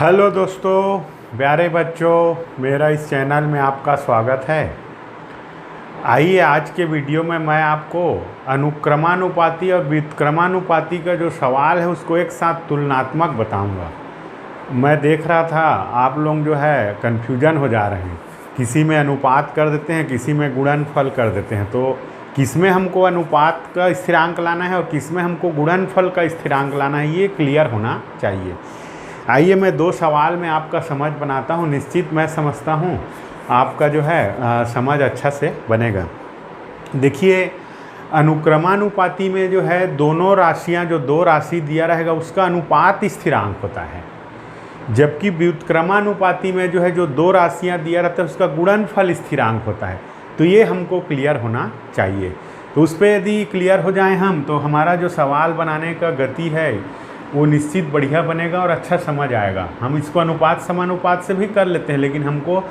Hello दोस्तों, प्यारे बच्चों, मेरा इस चैनल में आपका स्वागत है। आइए आज के वीडियो में मैं आपको अनुक्रमानुपाती और व्युत्क्रमानुपाती का जो सवाल है उसको एक साथ तुलनात्मक बताऊंगा। मैं देख रहा था आप लोग जो है कन्फ्यूजन हो जा रहे हैं, किसी में अनुपात कर देते हैं, किसी में गुणनफल कर देते हैं। तो किस में हमको अनुपात का स्थिरांक लाना है और किस में हमको गुणनफल का स्थिरांक लाना है, ये क्लियर होना चाहिए। आइए मैं दो सवाल में आपका समझ बनाता हूँ। निश्चित मैं समझता हूँ आपका जो है समझ अच्छा से बनेगा। देखिए, अनुक्रमानुपाती में जो है दोनों राशियाँ, जो दो राशि दिया रहेगा उसका अनुपात स्थिरांक होता है, जबकि व्युत्क्रमानुपाती में जो है जो दो राशियाँ दिया रहता है उसका गुणनफल स्थिरांक होता है। तो ये हमको क्लियर होना चाहिए। तो उस पर यदि क्लियर हो जाएं हम, तो हमारा जो सवाल बनाने का गति है वो निश्चित बढ़िया बनेगा और अच्छा समझ आएगा। हम इसको अनुपात समानुपात से भी कर लेते हैं, लेकिन हमको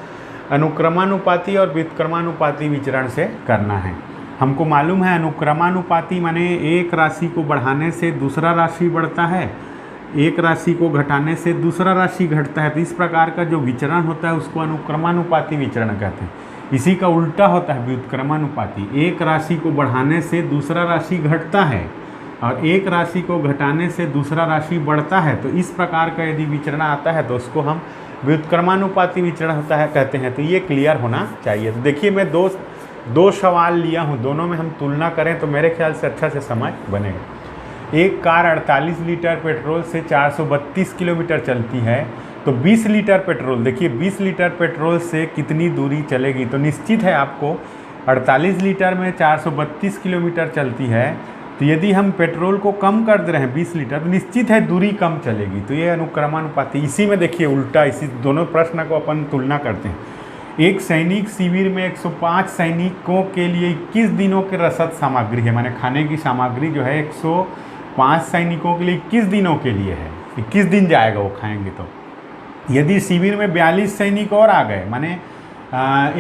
अनुक्रमानुपाती और व्युत्क्रमानुपाती विचरण से करना है। हमको मालूम है अनुक्रमानुपाती माने एक राशि को बढ़ाने से दूसरा राशि बढ़ता है, एक राशि को घटाने से दूसरा राशि घटता है। तो इस प्रकार का जो विचरण होता है उसको अनुक्रमानुपाती विचरण कहते हैं। इसी का उल्टा होता है व्युत्क्रमानुपाती। एक राशि को बढ़ाने से दूसरा राशि घटता है और एक राशि को घटाने से दूसरा राशि बढ़ता है। तो इस प्रकार का यदि विचरण आता है तो उसको हम व्युत्क्रमानुपाती विचरण होता है कहते हैं। तो ये क्लियर होना चाहिए। तो देखिए, मैं दो सवाल लिया हूँ, दोनों में हम तुलना करें तो मेरे ख्याल से अच्छा से समझ बनेगा। एक कार 48 लीटर पेट्रोल से 432 किलोमीटर चलती है, तो 20 लीटर पेट्रोल, देखिए 20 लीटर पेट्रोल से कितनी दूरी चलेगी। तो निश्चित है आपको 48 लीटर में 432 किलोमीटर चलती है, तो यदि हम पेट्रोल को कम कर दे रहे हैं 20 लीटर, तो निश्चित है दूरी कम चलेगी। तो ये अनुक्रमानुपाती। इसी में देखिए उल्टा, इसी दोनों प्रश्न को अपन तुलना करते हैं। एक सैनिक शिविर में 105 सैनिकों के लिए 21 दिनों के रसद सामग्री है, माने खाने की सामग्री जो है 105 सैनिकों के लिए 21 दिनों के लिए है। 21 दिन जाएगा वो खाएंगे। तो यदि शिविर में 42 सैनिक और आ गए, माने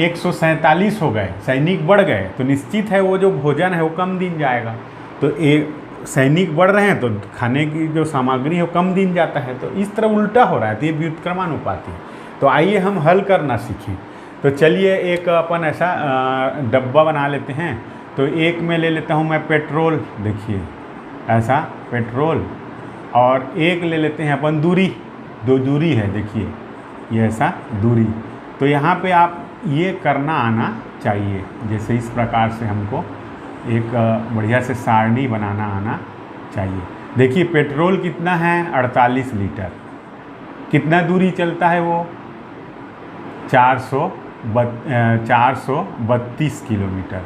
147 हो गए, सैनिक बढ़ गए, तो निश्चित है वो जो भोजन है वो कम दिन जाएगा। तो एक सैनिक बढ़ रहे हैं तो खाने की जो सामग्री है वो कम दिन जाता है। तो इस तरह उल्टा हो रहा है। तो ये व्युत्क्रमानुपाती। तो आइए हम हल करना सीखें। तो चलिए एक अपन ऐसा डब्बा बना लेते हैं। तो एक में ले लेता हूँ मैं पेट्रोल, देखिए ऐसा पेट्रोल, और एक ले लेते हैं अपन दूरी, दो दूरी है, देखिए ये ऐसा दूरी। तो यहाँ पे आप ये करना आना चाहिए, जैसे इस प्रकार से हमको एक बढ़िया से सारणी बनाना आना चाहिए। देखिए पेट्रोल कितना है 48 लीटर, कितना दूरी चलता है वो 432 किलोमीटर,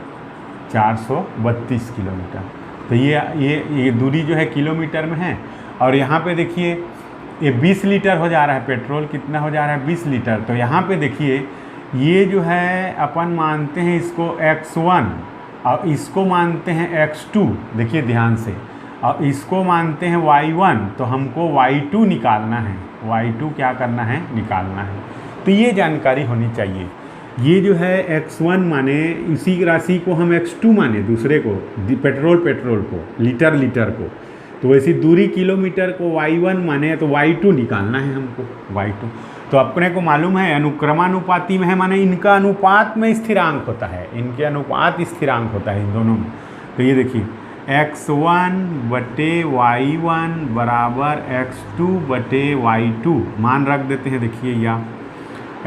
432 किलोमीटर। तो ये दूरी जो है किलोमीटर में है। और यहाँ पे देखिए ये 20 लीटर हो जा रहा है, पेट्रोल कितना हो जा रहा है 20 लीटर। तो यहाँ पे देखिए ये जो है अपन मानते हैं इसको x1 और इसको मानते हैं x2, देखिए ध्यान से, और इसको मानते हैं y1। तो हमको y2 निकालना है, y2 क्या करना है, निकालना है। तो ये जानकारी होनी चाहिए। ये जो है x1 माने इसी राशि को हम x2 माने, दूसरे को पेट्रोल को, लीटर को। तो वैसी दूरी किलोमीटर को y1 माने, तो y2 निकालना है हमको, y2। तो अपने को मालूम है अनुक्रमानुपाती में है, माने इनका अनुपात में स्थिरांक होता है, इनके अनुपात स्थिरांक होता है इन दोनों में। तो ये देखिए x1 बटे y1 बराबर x2 बटे y2, मान रख देते हैं। देखिए या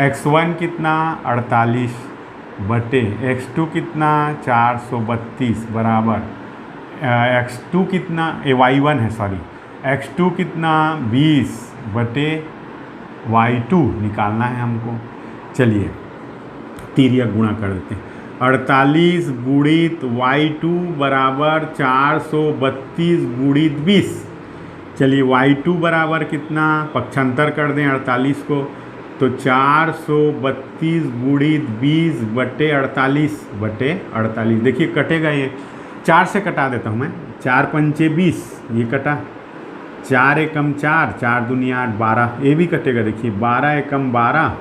x1 कितना 48 बटे x2 कितना 432 बराबर x2 कितना y1 है, सॉरी, x2 कितना 20 बटे y2 निकालना है हमको। चलिए तिर्यक गुणा कर देते हैं। 48 गुणित y2 बराबर 432 गुणित 20। चलिए y2 बराबर कितना, पक्षांतर कर दें 48 को, तो 432 गुणित 20 बटे 48। देखिए कटेगा, ये 4 से कटा देता हूँ मैं, 4 पंचे 20, ये कटा, 4 एकम 4, 4 दूनी 8, 12, ये भी कटेगा। देखिए 12 एकम 12,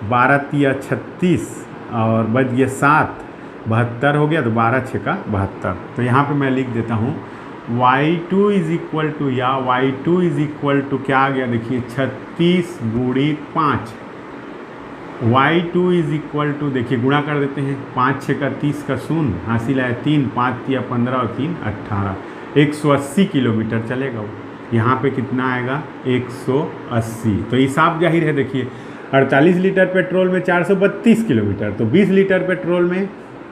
12 तिया 36 और बच गया 7, 72 हो गया। तो 12 छः का 72। तो यहाँ पे मैं लिख देता हूँ y2 इज इक्वल टू, या y2 इज इक्वल टू क्या आ गया देखिए 36 गुणित 5। y2 इज इक्वल टू देखिए गुणा कर देते हैं, 5 6 का 30 का शून्य, हासिल है 3, 5 या 15 और 3 18, 180 किलोमीटर चलेगा वो। यहाँ पे कितना आएगा 180। तो हिसाब जाहिर है देखिए 48 लीटर पेट्रोल में 432 किलोमीटर, तो 20 लीटर पेट्रोल में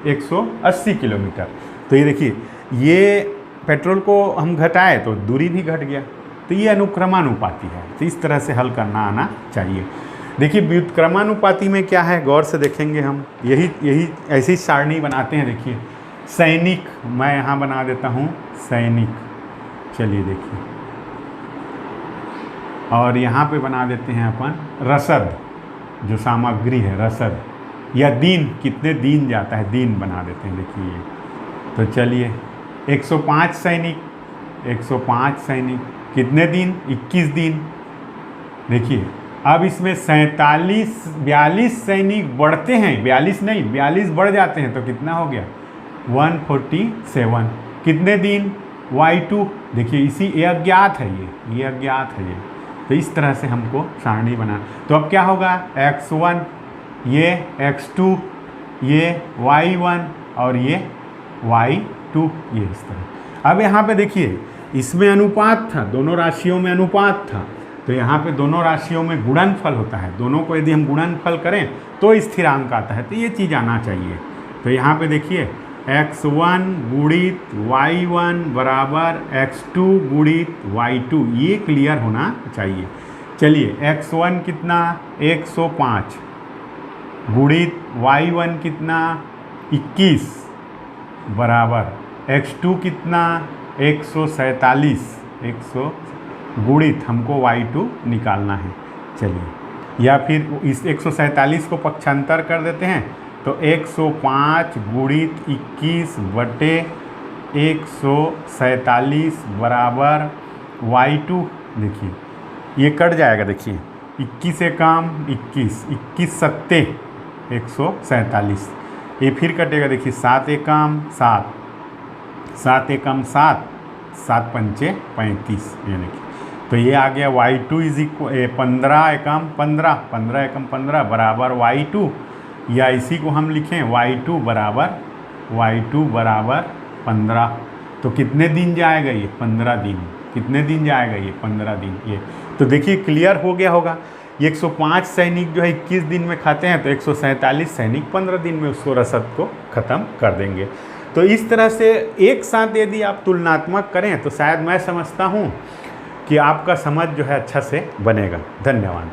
180 किलोमीटर। तो ये देखिए ये पेट्रोल को हम घटाए तो दूरी भी घट गया। तो ये अनुक्रमानुपाती है, तो इस तरह से हल करना आना चाहिए। देखिए व्युत्क्रमानुपाती में क्या है, गौर से देखेंगे हम, यही ऐसी सारणी बनाते हैं। देखिए सैनिक, मैं यहाँ बना देता हूँ सैनिक, चलिए देखिए, और यहाँ पे बना देते हैं अपन रसद, जो सामग्री है रसद, या दिन, कितने दिन जाता है दिन बना देते हैं। देखिए तो चलिए 105 सैनिक, 105 सैनिक कितने दिन 21 दिन। देखिए अब इसमें 42 सैनिक बढ़ते हैं, 42 नहीं 42 बढ़ जाते हैं, तो कितना हो गया 147। कितने दिन y2, देखिए ये अज्ञात है, ये अज्ञात है ये। तो इस तरह से हमको सारणी बना। तो अब क्या होगा x1, ये x2, ये y1 और ये y2, ये इस तरह। अब यहाँ पे देखिए इसमें अनुपात था, दोनों राशियों में अनुपात था, तो यहाँ पे दोनों राशियों में गुणनफल होता है। दोनों को यदि हम गुणनफल करें तो स्थिरांक आता है, तो ये चीज़ आना चाहिए। तो यहाँ पे देखिए x1 गुणित y1 बराबर x2 गुणित y2, ये क्लियर होना चाहिए। चलिए x1 कितना 105 गुणित y1 कितना 21 बराबर x2 कितना 147, 100 गुणित हमको y2 निकालना है। चलिए, या फिर इस 147 को पक्षांतर कर देते हैं, तो 105 गुणित 21 बटे 147 बराबर y2। देखिए ये कट जाएगा, देखिए 21 से काम 21, 21 सत्ते 147, ये फिर कटेगा, देखिए 7 एकम 7, 7 एकम 7, 7 पंचे 35, ये देखिए। तो ये आ गया y2 इज इक्वल 15 एकम 15, 15 एकम 15 बराबर y2, या इसी को हम लिखें y2 बराबर 15। तो कितने दिन जाएगा ये 15 दिन, कितने दिन जाएगा ये 15 दिन। ये तो देखिए क्लियर हो गया होगा। 105 सैनिक जो है 21 दिन में खाते हैं, तो 147 सैनिक 15 दिन में उसको रसद को ख़त्म कर देंगे। तो इस तरह से एक साथ यदि आप तुलनात्मक करें तो शायद मैं समझता हूँ कि आपका समझ जो है अच्छा से बनेगा। धन्यवाद।